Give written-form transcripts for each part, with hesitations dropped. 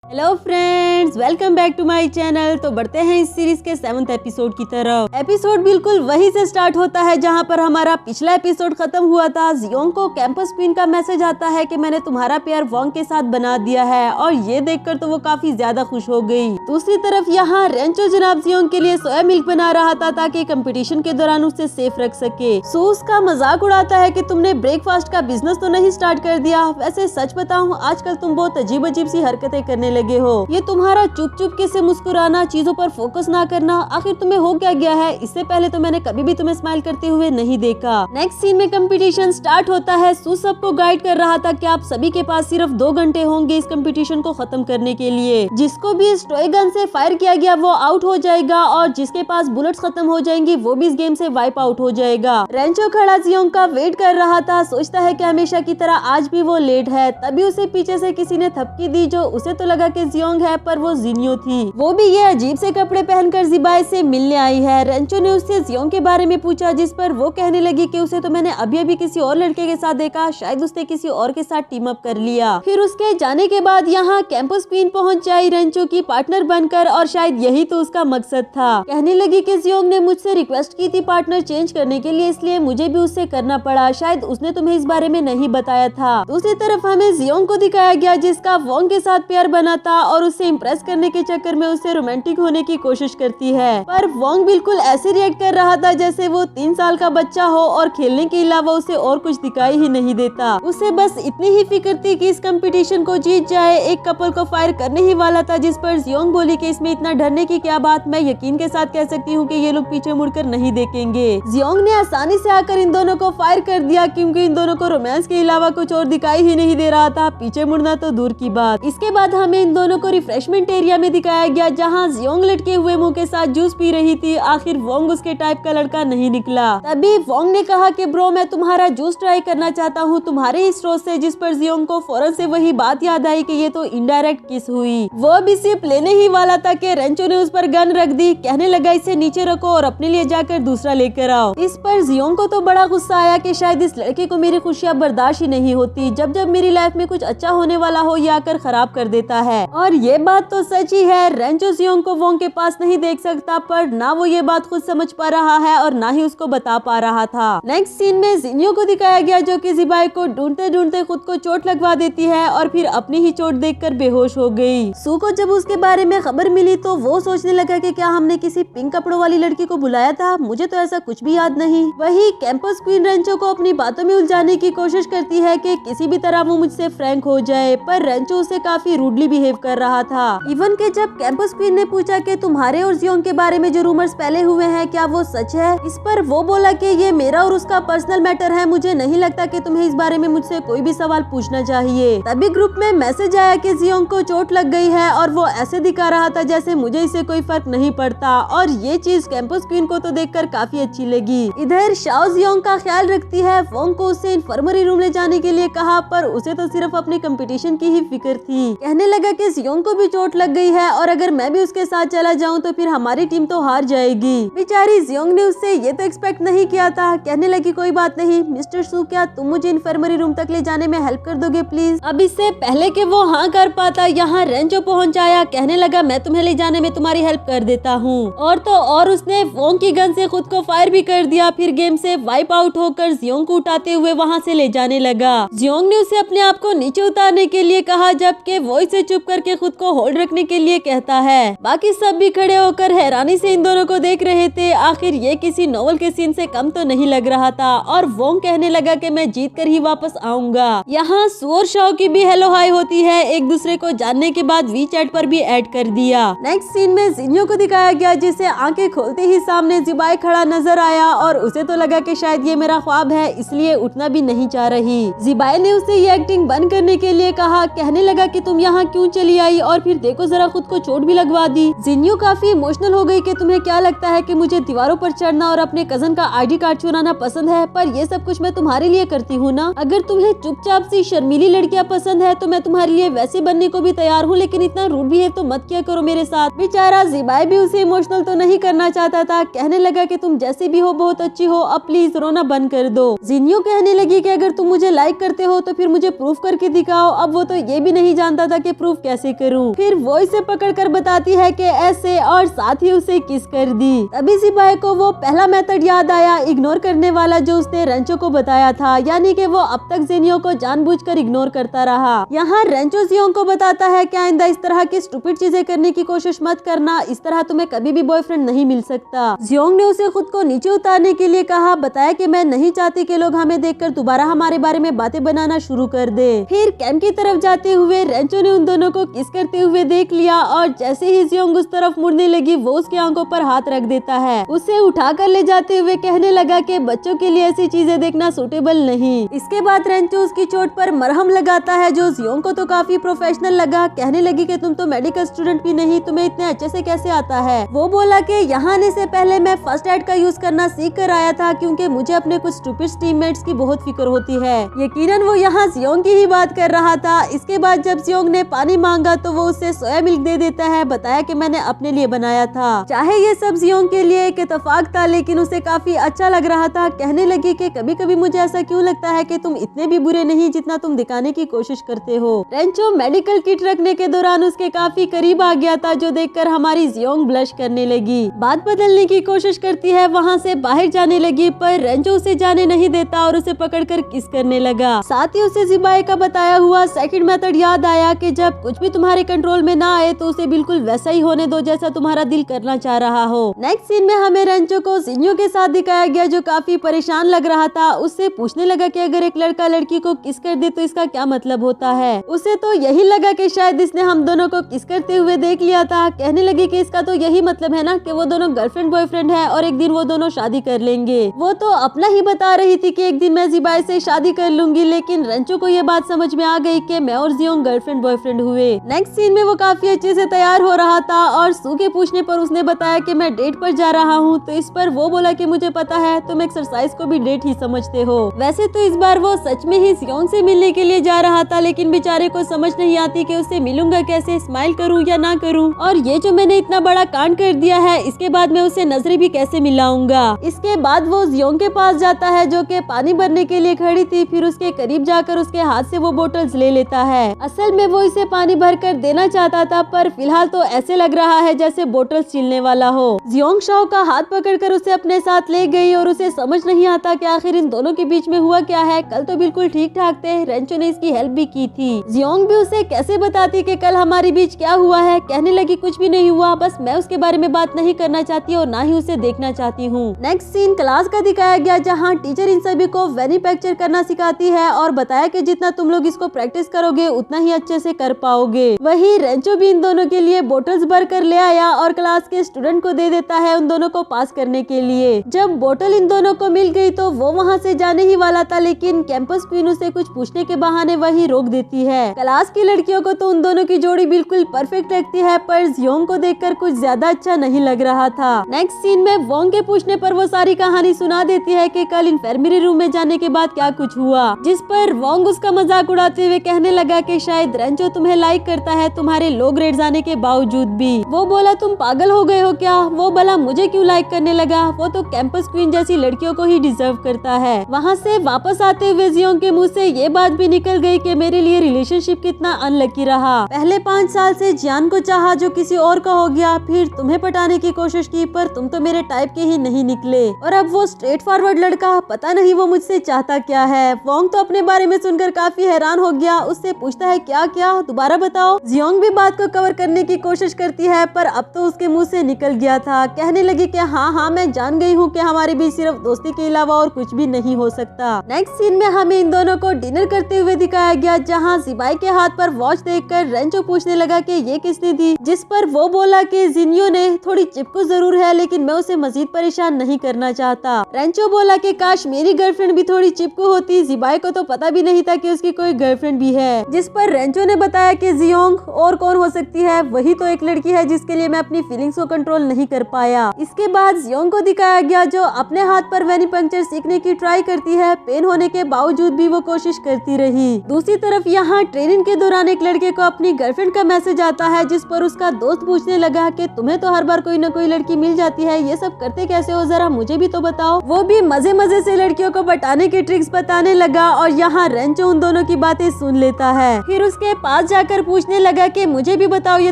Hello friends, welcome back to my channel. तो बढ़ते हैं इस सीरीज के 7th एपिसोड की तरफ। एपिसोड बिल्कुल वहीं से स्टार्ट होता है जहां पर हमारा पिछला एपिसोड खत्म हुआ था। जियोंग को कैंपस क्वीन का मैसेज आता है कि मैंने तुम्हारा प्यार वोंग के साथ बना दिया है, और ये देखकर तो वो काफी ज्यादा खुश हो गई। दूसरी तरफ यहाँ रेंचो जनाब जियोंग के लिए सोया मिल्क बना रहा था ताकि कंपटीशन के दौरान उसे सेफ रख सके। सो उसका मजाक उड़ाता है कि तुमने ब्रेकफास्ट का बिजनेस तो नहीं स्टार्ट कर दिया। वैसे सच बताऊं, आजकल तुम बहुत अजीब अजीब सी हरकतें करने लगे हो। ये तुम्हारा चुप चुप के से मुस्कुराना, चीजों पर फोकस ना करना, आखिर तुम्हें हो क्या गया है? इससे पहले तो मैंने कभी भी तुम्हें स्माइल करते हुए नहीं देखा। नेक्स्ट सीन में कंपटीशन स्टार्ट होता है। सू सबको गाइड कर रहा था कि आप सभी के पास सिर्फ 2 घंटे होंगे इस कंपटीशन को खत्म करने के लिए। जिसको भी इस टॉय गन से फायर किया गया वो आउट हो जाएगा, और जिसके पास बुलेट्स खत्म हो जाएंगी वो भी इस गेम से वाइप आउट हो जाएगा। रेंचो खड़ा जियोंग का वेट कर रहा था, सोचता है कि हमेशा की तरह आज भी वो लेट है। तभी उसे पीछे से किसी ने थपकी दी, जो उसे तो लगा कि जियोंग है, पर वो जिन्यो थी। वो भी ये अजीब से कपड़े पहनकर जिबाई से मिलने आई है। रेंचो ने उससे जियोंग के बारे में पूछा, जिस पर वो कहने लगी कि उसे तो मैंने अभी अभी किसी और लड़के के साथ देखा, शायद उसने किसी और के साथ टीम अप कर लिया। फिर उसके जाने के बाद यहाँ कैंपस क्वीन पहुंच आई रेंचो की पार्टनर बनकर, और शायद यही तो उसका मकसद था। कहने लगी कि जियोंग ने मुझसे रिक्वेस्ट की थी पार्टनर चेंज करने के लिए, इसलिए मुझे भी उससे करना पड़ा। शायद उसने तुम्हें इस बारे में नहीं बताया था। दूसरी तरफ हमें जियोंग को दिखाया गया जिसका वोंग के साथ प्यार बना था, और उससे इम्प्रेस करने के चक्कर में उससे रोमांटिक होने की कोशिश करती है। पर वोंग बिल्कुल ऐसे रिएक्ट कर रहा था जैसे वो 3 साल का बच्चा हो, और खेलने के अलावा उसे और कुछ दिखाई ही नहीं देता। उसे बस इतनी ही फिक्र थी कि इस कंपटीशन को जीत जाए। एक कपल को फायर करने ही वाला था, जिस पर जियोंग बोली कि इसमें इतना डरने की क्या बात, मैं यकीन के साथ कह सकती हूँ कि ये लोग पीछे मुड़कर नहीं देखेंगे। जियोंग ने आसानी से आकर इन दोनों को फायर कर दिया, क्योंकि इन दोनों को रोमांस के अलावा कुछ और दिखाई ही नहीं दे रहा था, पीछे मुड़ना तो दूर की बात। इसके बाद हमें इन दोनों को रिफ्रेशमेंट एरिया में दिखाया गया, जहाँ जियोंग लटके हुए मुंह के साथ जूस पी रही थी। आखिर वोंग उसके टाइप का लड़का नहीं निकला। तभी वोंग ने कहा कि ब्रो, मैं तुम्हारा जूस ट्राई करना चाहता हूँ तुम्हारे इस स्ट्रॉ से, जिस पर जियोंग को फौरन से वही बात याद आई कि ये तो इनडायरेक्ट किस हुई। वो भी सिर्फ लेने ही वाला था कि रेंचो ने उस पर गन रख दी। कहने लगा इसे नीचे रखो और अपने लिए जाकर दूसरा लेकर आओ। इस पर जियोंग को तो बड़ा गुस्सा आया कि शायद इस लड़के को मेरी खुशियाँ बर्दाश्त ही नहीं होती। जब जब मेरी लाइफ में कुछ अच्छा होने वाला हो, ये आकर खराब कर देता है। और ये बात तो सच ही है। रेंचो जियोंग को वोंग के पास नहीं देख सकता, पर ना वो ये बात खुद समझ पा रहा है और ना ही उसको बता पा रहा था। नेक्स्ट सीन में जिन्यो को दिखाया गया, जो कि जिबाई को ढूंढते ढूंढते खुद को चोट लगवा देती है, और फिर अपनी ही चोट देखकर बेहोश हो गई। सू को जब उसके बारे में खबर मिली तो वो सोचने लगा कि क्या हमने किसी पिंक कपड़ों वाली लड़की को बुलाया था? मुझे तो ऐसा कुछ भी याद नहीं। वही कैंपस क्वीन रेंचो को अपनी बातों में उलझाने की कोशिश करती है कि किसी भी तरह वो मुझसे फ्रैंक हो जाए, पर रेंचो उसे काफी रूडली बिहेव कर रहा था। इवन के जब कैंपस क्वीन ने पूछा कि तुम्हारे और जियोंग के बारे में जो रूमर्स फैले हुए हैं क्या वो सच है, इस पर वो बोला कि ये मेरा और उसका पर्सनल मैटर है, मुझे नहीं लगता कि तुम्हें इस बारे में मुझसे कोई भी सवाल पूछना चाहिए। तभी ग्रुप में मैसेज आया कि जियोंग को चोट लग गई है, और वो ऐसे दिखा रहा था जैसे मुझे इससे कोई फर्क नहीं पड़ता, और ये चीज कैंपस क्वीन को तो देखकर काफी अच्छी लगी। इधर शाओ जियोंग का ख्याल रखती है। वोंग को उससे इन्फर्मरी रूम ले जाने के लिए कहा, पर उसे तो सिर्फ अपनी कंपटीशन की ही फिक्र थी। कहने लगा कि जियोंग को भी चोट लग गई है, और अगर मैं भी उसके साथ चला जाऊं तो फिर हमारी टीम तो हार जाएगी। बेचारी जियोंग ने उससे ये तो एक्सपेक्ट नहीं किया था। कहने लगी कोई बात नहीं मिस्टर सू, क्या तुम मुझे इन्फर्मरी रूम तक ले जाने में हेल्प कर दोगे प्लीज? अब इससे पहले कि वो हाँ कर पाता, यहाँ रेंचो पहुंच आया। कहने लगा मैं तुम्हें ले जाने में तुम्हारी हेल्प कर देता हूँ। और तो और उसने वोंग की गन से खुद को फायर भी कर दिया। फिर गेम से वाइप आउट होकर जियोंग को उठाते हुए वहाँ से ले जाने लगा। जियोंग ने उसे अपने आप को नीचे उतारने के लिए कहा, जबकि वो इसे चुप करके खुद को होल्ड रखने के लिए कहता है। बाकी सब भी खड़े होकर हैरानी से इन दोनों को देख रहे थे। आखिर ये किसी नॉवल के सीन से कम तो नहीं लग रहा था। और वोंग कहने लगा कि मैं जीत कर ही वापस आऊंगा। यहाँ सू और शाओ की भी हेलो हाय होती है। एक दूसरे को जानने के बाद वी चैट पर भी ऐड कर दिया। नेक्स्ट सीन में जिन्यो को दिखाया गया, जिसे आंखें खोलते ही सामने जिबाई खड़ा नजर आया, और उसे तो लगा कि शायद ये मेरा ख्वाब है, इसलिए उठना भी नहीं चाह रही। जिबाई ने उसे ये एक्टिंग बंद करने के लिए कहा। कहने लगा कि तुम यहाँ क्यों चली आई, और फिर देखो जरा खुद को चोट भी लगवा दी। जिन्यो काफी इमोशनल हो गई कि तुम्हें क्या लगता है कि मुझे दीवारों पर चढ़ना और अपने कजन का आईडी कार्ड चुराना पसंद है? पर ये सब कुछ मैं तुम्हारे लिए करती हूँ ना। अगर तुम्हें चुपचाप सी शर्मीली लड़कियाँ पसंद है तो मैं तुम्हारे लिए वैसे बनने को भी तैयार हूँ, लेकिन इतना रूड बिहेव तो मत किया करो मेरे साथ। बेचारा जिबाई भी उसे इमोशनल तो नहीं करना चाहता था। कहने लगा कि तुम जैसी भी हो बहुत अच्छी हो, अब प्लीज रोना बंद कर दो। जिन्यो कहने लगी कि अगर तुम मुझे लाइक करते हो तो फिर मुझे प्रूफ करके दिखाओ। अब वो तो ये भी नहीं जानता था कि प्रूफ प्रूव कैसे करूँ। फिर वो इसे पकड़ कर बताती है कि ऐसे, और साथ ही उसे किस कर दी। तभी सिपाही को वो पहला मेथड याद आया, इग्नोर करने वाला, जो उसने रेंचो को बताया था, यानी कि वो अब तक जियोंग को जानबूझकर इग्नोर करता रहा। यहाँ रेंचो जियोंग को बताता है कि आइंदा इस तरह की स्टूपिड चीजें करने की कोशिश मत करना, इस तरह तुम्हें कभी भी बॉयफ्रेंड नहीं मिल सकता। जियोंग ने उसे खुद को नीचे उतारने के लिए कहा, बताया कि मैं नहीं चाहती कि लोग हमें देखकर दोबारा हमारे बारे में बातें बनाना शुरू कर दे। फिर कैंप की तरफ जाते हुए रेंचो ने उन दोनों को किस करते हुए देख लिया, और जैसे ही जियोंग उस तरफ मुड़ने लगी वो उसकी आंखों पर हाथ रख देता है। उसे उठाकर ले जाते हुए कहने लगा कि बच्चों के लिए ऐसी चीजें देखना सूटेबल नहीं। इसके बाद रेंचो उसकी चोट पर मरहम लगाता है, जो जियोंग को तो काफी प्रोफेशनल लगा। कहने लगी कि तुम तो मेडिकल स्टूडेंट भी नहीं, तुम्हें इतने अच्छे से कैसे आता है। वो बोला कि यहाँ आने से पहले मैं फर्स्ट एड का यूज करना सीख कर आया था, क्योंकि मुझे अपने कुछ स्टूपिड टीममेट्स की बहुत फिक्र होती है। यकीनन वो यहाँ जियोंग की ही बात कर रहा था। इसके बाद जब जियोंग ने पानी मांगा तो वो उसे सोया मिल्क दे देता है, बताया कि मैंने अपने लिए बनाया था। चाहे ये सब जियोंग के लिए एक इत्तेफाक था, लेकिन उसे काफी अच्छा लग रहा था। कहने लगी कि कभी कभी मुझे ऐसा क्यों लगता है कि तुम इतने भी बुरे नहीं जितना तुम दिखाने की कोशिश करते हो। रेंचो मेडिकल किट रखने के दौरान उसके काफी करीब आ गया था, जो देखकर हमारी जियोंग ब्लश करने लगी। बात बदलने की कोशिश करती है, वहाँ से बाहर जाने लगी, पर रेंचो उसे जाने नहीं देता और उसे पकड़कर किस करने लगा। साथ ही उसे जिबाई का बताया हुआ सेकंड मेथड याद आया कि जब कुछ भी तुम्हारे कंट्रोल में ना आए तो उसे बिल्कुल वैसा ही होने दो जैसा तुम्हारा दिल करना चाह रहा हो। नेक्स्ट सीन में हमें रेंचो को जिन्यो के साथ दिखाया गया, जो काफी परेशान लग रहा था। उससे पूछने लगा कि अगर एक लड़का लड़की को किस कर दे तो इसका क्या मतलब होता है। उसे तो यही लगा कि शायद इसने हम दोनों को किस करते हुए देख लिया था। कहने लगी कि इसका तो यही मतलब है ना कि वो दोनों गर्लफ्रेंड बॉयफ्रेंड है और एक दिन वो दोनों शादी कर लेंगे। वो तो अपना ही बता रही थी कि एक दिन मैं जिबाई से शादी कर लूंगी, लेकिन रेंचो को ये बात समझ में आ गई कि मैं और जियोंग गर्लफ्रेंड बॉयफ्रेंड हुए। नेक्स्ट सीन में वो काफी अच्छे से तैयार हो रहा था और सू के पूछने पर उसने बताया कि मैं डेट पर जा रहा हूँ। तो इस पर वो बोला कि मुझे पता है तुम एक्सरसाइज को भी डेट ही समझते हो। वैसे तो इस बार वो सच में ही जियोंग से मिलने के लिए जा रहा था, लेकिन बेचारे को समझ नहीं आती कि उससे मिलूंगा कैसे, स्माइल करूँ या ना करूँ, और ये जो मैंने इतना बड़ा कांड कर दिया है इसके बाद मैं उसे नजरें भी कैसे मिलाऊंगा। इसके बाद वो जियोंग के पास जाता है, जो कि पानी भरने के लिए खड़ी थी। फिर उसके करीब जाकर उसके हाथ से वो बोतल्स ले लेता है। असल में वो इसे पानी भर कर देना चाहता था, पर फिलहाल तो ऐसे लग रहा है जैसे बोतल्स छीलने वाला हो। जियोंग शाओ का हाथ पकड़कर उसे अपने साथ ले गई और उसे समझ नहीं आता कि आखिर इन दोनों के बीच में हुआ क्या है। कल तो बिल्कुल ठीक ठाक थे, रेंचो ने इसकी हेल्प भी की थी। जियोंग भी उसे कैसे बताती कि कल हमारे बीच क्या हुआ है। कहने लगी कुछ भी नहीं हुआ, बस मैं उसके बारे में बात नहीं करना चाहती और ना ही उसे देखना चाहती हूँ। नेक्स्ट सीन क्लास का दिखाया गया, जहाँ टीचर इन सभी को मैन्युफैक्चर करना सिखाती है और बताया कि जितना तुम लोग इसको प्रैक्टिस करोगे उतना ही अच्छे से कर पाओगे। वही रेंचो भी इन दोनों के लिए बोतल्स भर कर ले आया और क्लास के स्टूडेंट को दे देता है उन दोनों को पास करने के लिए। जब बोतल इन दोनों को मिल गई तो वो वहाँ से जाने ही वाला था, लेकिन कैंपस क्वीन उसे कुछ पूछने के बहाने वही रोक देती है। क्लास की लड़कियों को तो उन दोनों की जोड़ी बिल्कुल परफेक्ट लगती है, पर जियोंग को देखकर कुछ ज्यादा अच्छा नहीं लग रहा था। नेक्स्ट सीन में वोंग के पूछने पर वो सारी कहानी सुना देती है कि कल इन्फर्मरी रूम में जाने के बाद क्या कुछ हुआ, जिस पर वोंग उसका मजाक उड़ाते हुए कहने लगा कि शायद रेंचो तुम्हें लाइक करता है तुम्हारे लो ग्रेड्स आने के बावजूद भी। वो बोला तुम पागल हो गए हो क्या, वो भला मुझे क्यों लाइक करने लगा, वो तो कैंपस क्वीन जैसी लड़कियों को ही डिजर्व करता है। वहाँ से वापस आते हुए जियोंग के मुंह से ये बात भी निकल गई कि मेरे लिए रिलेशनशिप कितना अनलकी रहा। पहले 5 साल से जियान को चाहा जो किसी और का हो गया, फिर तुम्हें पटाने की कोशिश की पर तुम तो मेरे टाइप के ही नहीं निकले, और अब वो स्ट्रेट फॉरवर्ड लड़का, पता नहीं वो मुझसे चाहता क्या है। वोंग तो अपने बारे में सुनकर काफी हैरान हो गया, उससे पूछता है क्या क्या, दोबारा बताओ। जियोंग भी बात को कवर करने की कोशिश करती है, पर अब तो उसके मुंह से निकल गया था। कहने लगी कि हाँ मैं जान गई हूँ कि हमारे बीच सिर्फ दोस्ती के अलावा और कुछ भी नहीं हो सकता। नेक्स्ट सीन में हमें इन दोनों को डिनर करते हुए दिखाया गया, जहाँ जिबाई के हाथ पर वॉच देखकर रेंचो पूछने लगा कि ये किसने दी, जिस पर वो बोला कि जिन्यो ने। थोड़ी चिपकू जरूर है, लेकिन मैं उसे मजीद परेशान नहीं करना चाहता। रेंचो बोला कि काश मेरी गर्लफ्रेंड भी थोड़ी चिपकू होती, जिबाई को तो पता भी नहीं था कि उसकी कोई गर्लफ्रेंड भी है। जिस पर रेंचो ने बताया कि जियोंग और कौन हो सकती है, वही तो एक लड़की है जिसके लिए मैं अपनी फीलिंग्स को कंट्रोल नहीं कर पाया। इसके बाद जियोंग को दिखाया गया जो अपने हाथ पर वेनिपंक्चर सीखने की ट्राई करती है, पेन होने के बावजूद भी वो कोशिश करती रही। दूसरी तरफ यहाँ ट्रेनिंग के दौरान एक लड़के को अपनी गर्लफ्रेंड का मैसेज आता है, जिस पर उसका दोस्त पूछने लगा कि तुम्हें तो हर बार कोई न कोई लड़की मिल जाती है, ये सब करते कैसे हो, जरा मुझे भी तो बताओ। वो भी मजे मजे से लड़कियों को पटाने के ट्रिक्स बताने लगा और यहाँ रेंचो उन दोनों की बातें सुन लेता है। फिर उसके पास आकर पूछने लगा कि मुझे भी बताओ ये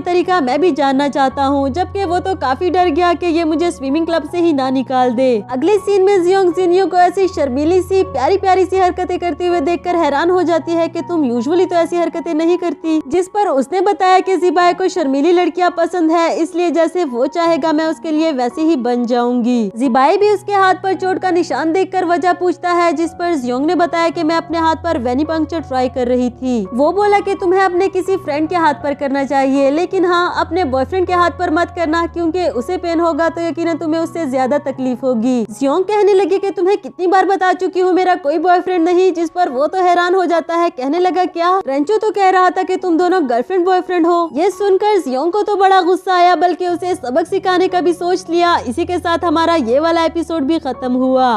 तरीका, मैं भी जानना चाहता हूँ। जबकि वो तो काफी डर गया कि ये मुझे स्विमिंग क्लब से ही ना निकाल दे। अगले सीन में जियोंग जिनियो को ऐसी शर्मीली सी प्यारी प्यारी सी हरकतें करते हुए देखकर हैरान हो जाती है कि तुम यूजुअली तो ऐसी हरकतें नहीं करती। जिस पर उसने बताया कि जिबाई को शर्मीली लड़कियां पसंद है, इसलिए जैसे वो चाहेगा मैं उसके लिए वैसे ही बन जाऊंगी। जिबाई भी उसके हाथ पर चोट का निशान देखकर वजह पूछता है, जिस पर जियोंग ने बताया कि मैं अपने हाथ पर वेनिपंक्चर ट्राई कर रही थी। वो बोला कि तुम्हें अपने किसी फ्रेंड के हाथ पर करना चाहिए, लेकिन हाँ अपने बॉयफ्रेंड के हाथ पर मत करना, क्योंकि उसे पेन होगा तो यकीनन तुम्हें उससे ज्यादा तकलीफ होगी। जियोंग कहने लगी कि तुम्हें कितनी बार बता चुकी हूँ मेरा कोई बॉयफ्रेंड नहीं। जिस पर वो तो हैरान हो जाता है, कहने लगा क्या, रेंचो तो कह रहा था कि तुम दोनों गर्लफ्रेंड बॉयफ्रेंड हो। ये सुनकर जियोंग को तो बड़ा गुस्सा आया, बल्कि उसे सबक सिखाने का भी सोच लिया। इसी के साथ हमारा ये वाला एपिसोड भी खत्म हुआ।